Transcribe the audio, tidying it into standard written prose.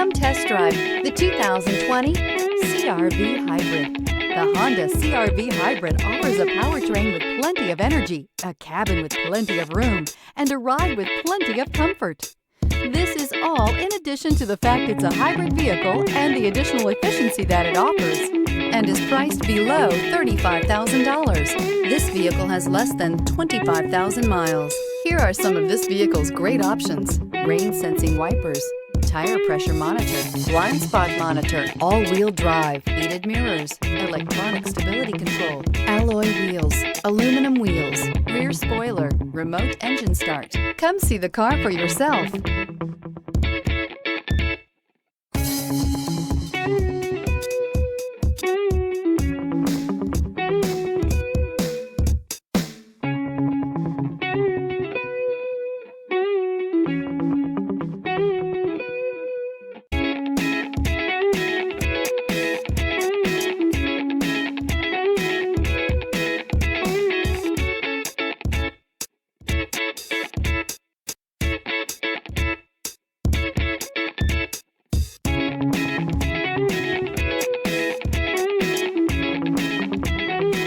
Come test drive the 2020 CR-V Hybrid. The Honda CR-V Hybrid offers a powertrain with plenty of energy, a cabin with plenty of room, and a ride with plenty of comfort. This is all in addition to the fact it's a hybrid vehicle and the additional efficiency that it offers, and is priced below $35,000. This vehicle has less than 25,000 miles. Here are some of this vehicle's great options: rain sensing wipers, tire pressure monitor, blind spot monitor, all-wheel drive, heated mirrors, electronic stability control, alloy wheels, aluminum wheels, rear spoiler, remote engine start. Come see the car for yourself.